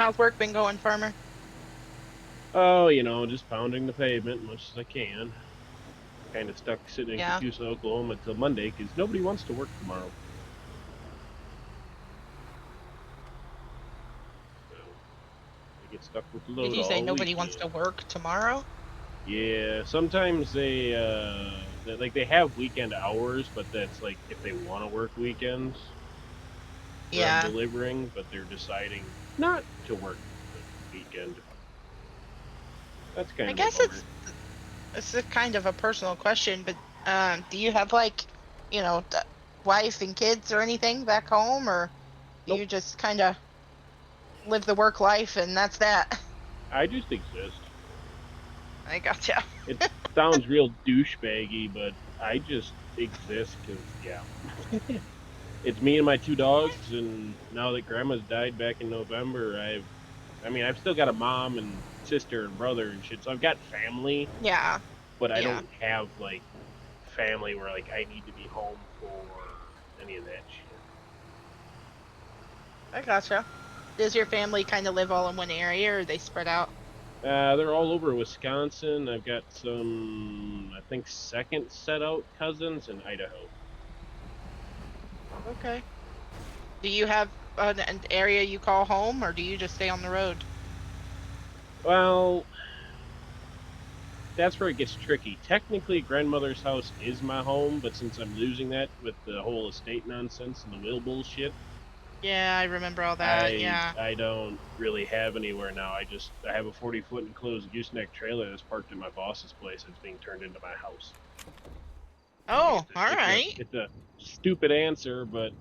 How's work been going, farmer? Oh, just pounding the pavement as much as I can. Kind of stuck sitting in Yeah. Catoosa, Oklahoma until Monday because nobody wants to work tomorrow. So I get stuck with the Did load you say all nobody wants weekend. to work tomorrow? Yeah, sometimes they have weekend hours, but that's like if they want to work weekends where I'm Yeah. delivering, but they're deciding not to work the weekend. That's kind I of a guess bummer. it's a kind of a personal question, but do you have like, wife and kids or anything back home, or do Nope, you just kind of live the work life and that's that? I just exist. I gotcha. It sounds real douchebaggy, but I just exist because, yeah. It's me and my two dogs, and now that Grandma's died back in November, I've still got a mom and sister and brother and shit, so I've got family, Yeah. but I Yeah. don't have like family where like I need to be home for any of that shit. I gotcha. Does your family kind of live all in one area, or are they spread out? They're all over Wisconsin. I've got some, I think, second set out cousins in Idaho. Okay. Do you have an area you call home, or do you just stay on the road? Well, that's where it gets tricky. Technically, grandmother's house is my home, but since I'm losing that with the whole estate nonsense and the will bullshit, Yeah, I remember all that. I Yeah. I don't really have anywhere now. I have a 40-foot enclosed gooseneck trailer that's parked in my boss's place that's being turned into my house. Like Oh, all it's a right. it's a stupid answer, but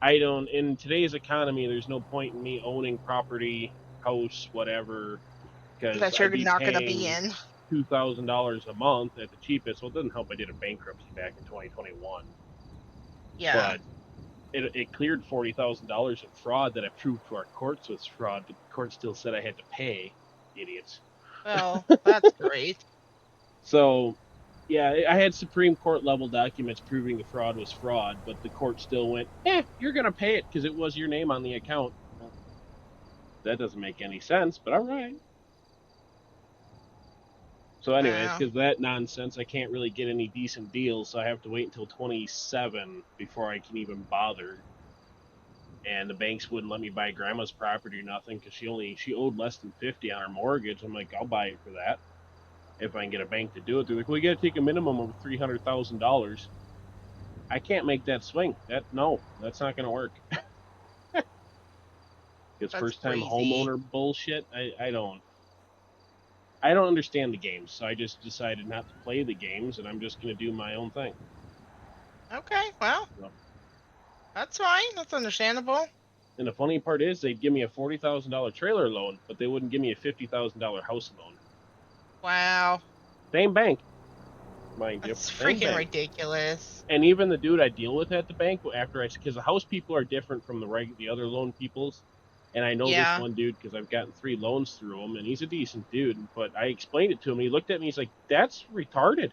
I don't. In today's economy, there's no point in me owning property, house, whatever, because That you're I'd be not gonna be paying in. $2,000 a month at the cheapest. Well, it doesn't help I did a bankruptcy back in 2021, Yeah. but it cleared $40,000 in fraud that I proved to our courts was fraud. The court still said I had to pay. Idiots. Well, that's great. So, yeah, I had Supreme Court level documents proving the fraud was fraud, but the court still went, you're going to pay it because it was your name on the account. Well, that doesn't make any sense, but all right. So, anyways, Wow. because that nonsense, I can't really get any decent deals, so I have to wait until 27 before I can even bother. And the banks wouldn't let me buy grandma's property or nothing because she owed less than 50 on her mortgage. I'm like, I'll buy it for that if I can get a bank to do it. They're like, well, you got to take a minimum of $300,000. I can't make that swing. That's not going to work. It's That's first time crazy. homeowner bullshit. I don't understand the games, so I just decided not to play the games, and I'm just going to do my own thing. Okay, well, So, that's fine. That's understandable. and the funny part is, they'd give me a $40,000 trailer loan, but they wouldn't give me a $50,000 house loan. Wow. Same bank, mind you, That's same freaking bank. ridiculous. And even the dude I deal with at the bank, because the house people are different from the other loan peoples, and I know this Yeah. one dude because I've gotten 3 loans through him, and he's a decent dude. But I explained it to him, and he looked at me, he's like, "That's retarded.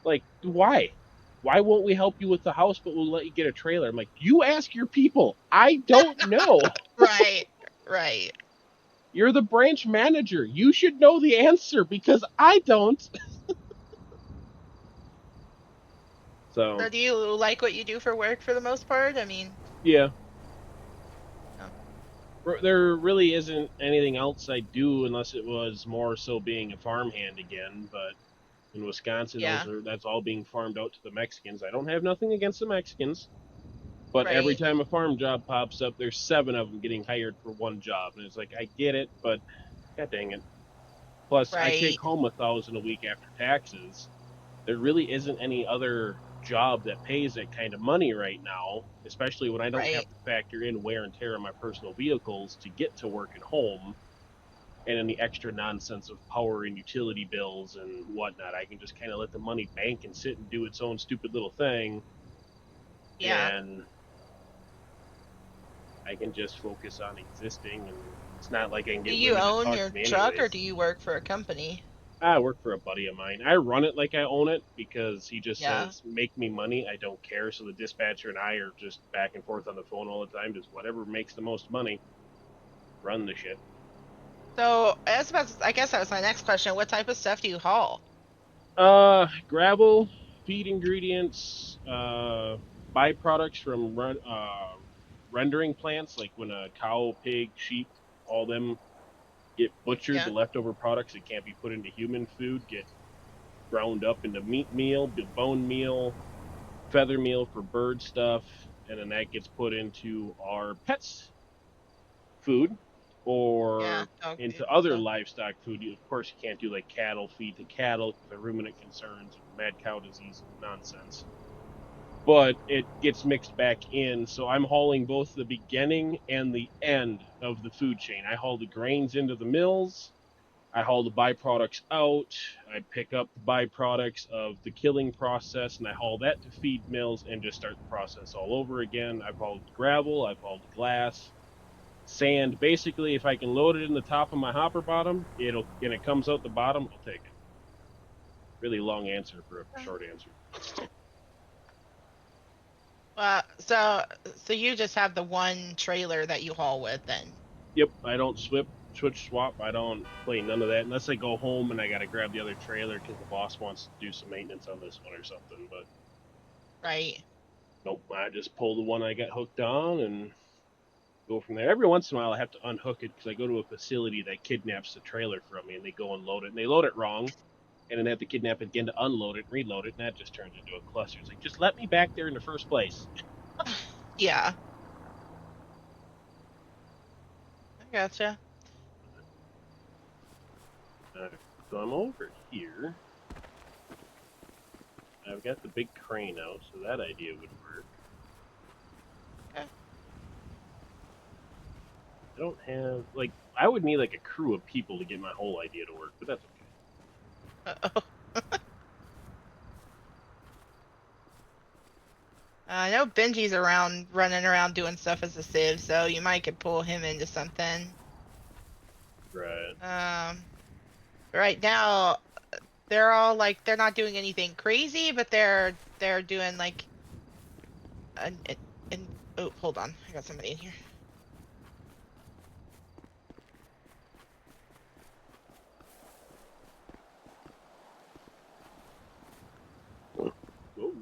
Like, why? Why won't we help you with the house, but we'll let you get a trailer?" I'm like, "You ask your people. I don't know. Right. Right. You're the branch manager. You should know the answer because I don't." So So do you like what you do for work for the most part? I mean, yeah, oh, there really isn't anything else I do unless it was more so being a farmhand again. But in Wisconsin, yeah. that's all being farmed out to the Mexicans. I don't have nothing against the Mexicans, but every Right. time a farm job pops up, there's 7 of them getting hired for one job, and it's like I get it, but god dang it. Plus, I take Right. home 1,000 a week after taxes. There really isn't any other job that pays that kind of money right now, especially when I don't have Right. to factor in wear and tear on my personal vehicles to get to work and home, and then the extra nonsense of power and utility bills and whatnot. I can just kind of let the money bank and sit and do its own stupid little thing, Yeah. and I can just focus on existing. And it's not like I can Do get you women to own talk your to me truck or anyways. do you work for a company? I work for a buddy of mine. I run it like I own it because he just Yeah. says, make me money. I don't care. So the dispatcher and I are just back and forth on the phone all the time, just whatever makes the most money. run the shit. So I guess that was my next question. What type of stuff do you haul? Gravel, feed ingredients, byproducts from rendering plants, like when a cow, pig, sheep, all them get butchered, the Yeah, leftover products that can't be put into human food get ground up into meat meal, bone meal, feather meal for bird stuff, and then that gets put into our pets' food yeah, or dog food into and other stuff. livestock food. Of course, you can't do like cattle feed to cattle because of ruminant concerns and mad cow disease and nonsense. But it gets mixed back in, so I'm hauling both the beginning and the end of the food chain. I haul the grains into the mills, I haul the byproducts out. I pick up the byproducts of the killing process and I haul that to feed mills and just start the process all over again. I've hauled gravel, I've hauled glass, sand. Basically, if I can load it in the top of my hopper bottom, and it comes out the bottom, I'll take it. Really long answer for a short answer. So you just have the one trailer that you haul with then? Yep, I don't switch swap. I don't play none of that unless I go home and I gotta grab the other trailer because the boss wants to do some maintenance on this one or something. But Right. nope, I just pull the one I got hooked on and go from there. Every once in a while, I have to unhook it because I go to a facility that kidnaps the trailer from me, and they go and load it, and they load it wrong, and then they have to kidnap it again to unload it, and reload it, and that just turns into a cluster. It's like, just let me back there in the first place. Yeah, I gotcha. So I'm over here. I've got the big crane out, so that idea would work. Okay. I don't have like I would need like a crew of people to get my whole idea to work, but that's okay. Uh-oh. I know Benji's around, running around doing stuff as a civ, so you might could pull him into something. Right. Um, right now they're all like they're not doing anything crazy, but they're doing like an oh, hold on, I got somebody in here. Whoa.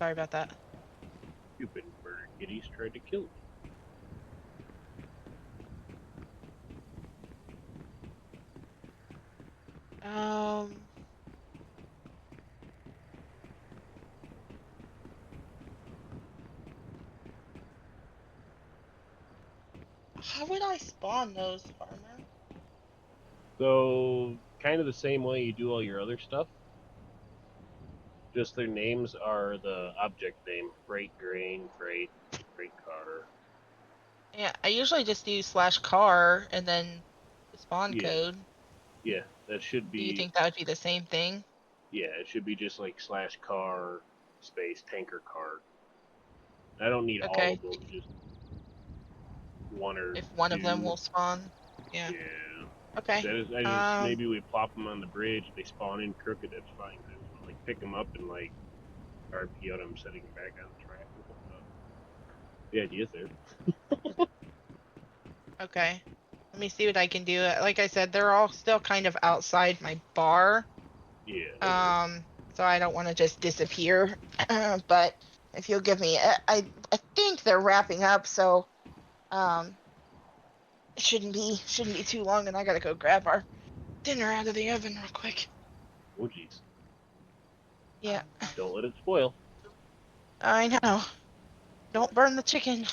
Sorry about that. Stupid murder kitties tried to kill me. Um, how would I spawn those, farmer? So, kind of the same way you do all your other stuff. Just their names are the object name: freight grain, freight car. Yeah, I usually just do /car and then the spawn Yeah, code. yeah, that should Do you be. think that would be the same thing? Yeah, it should be just like /car space tanker car. I don't need all Okay, of them, just one or if one of them two. will spawn. Yeah. Yeah. Okay. I just maybe we plop them on the bridge. They spawn in crooked. That's fine. I just want to like pick them up and like RP out them, setting them back on the track and whatnot. The idea's there. Okay. Let me see what I can do. Like I said, they're all still kind of outside my bar. Yeah, no worries. Um, so I don't want to just disappear. But if you'll give me, I think they're wrapping up, so um, it shouldn't be too long, and I gotta go grab our dinner out of the oven real quick. Oh jeez. Yeah, Don't let it spoil. I know. Don't burn the chicken.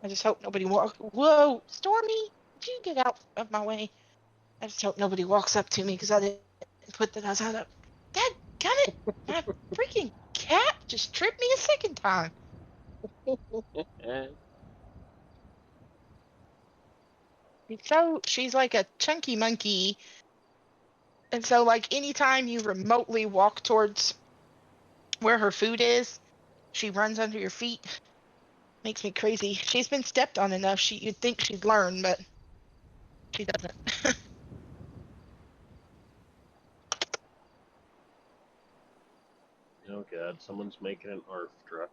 I just hope nobody walks. Whoa, Stormy, did you get out of my way? I just hope nobody walks up to me because I didn't put the nose out of. Dad, gun it! My freaking cat just tripped me a second time. She's like a chunky monkey, and so like anytime you remotely walk towards where her food is, she runs under your feet. Makes me crazy. She's been stepped on enough. You'd think she'd learn, but she doesn't. Oh god, someone's making an ARF truck.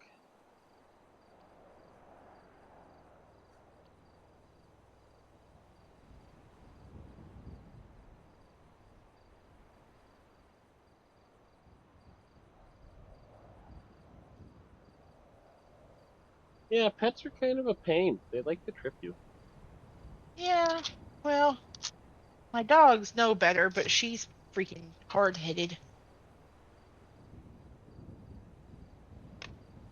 Yeah, pets are kind of a pain. They like to trip you. Yeah, well, my dogs know better, but she's freaking hard-headed.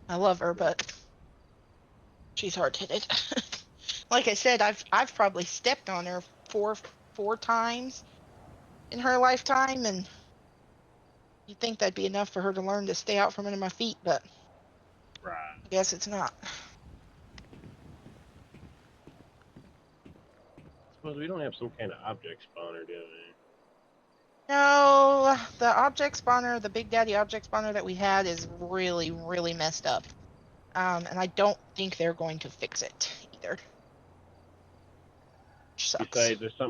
I love her, but she's hard-headed. Like I said, I've probably stepped on her four times in her lifetime, and you'd think that'd be enough for her to learn to stay out from under my feet, but Right. I guess it's not. Suppose we don't have some kind of object spawner, do we? No, the object spawner, the Big Daddy object spawner that we had is really, really messed up. And I don't think they're going to fix it either. Which sucks. Besides, there's something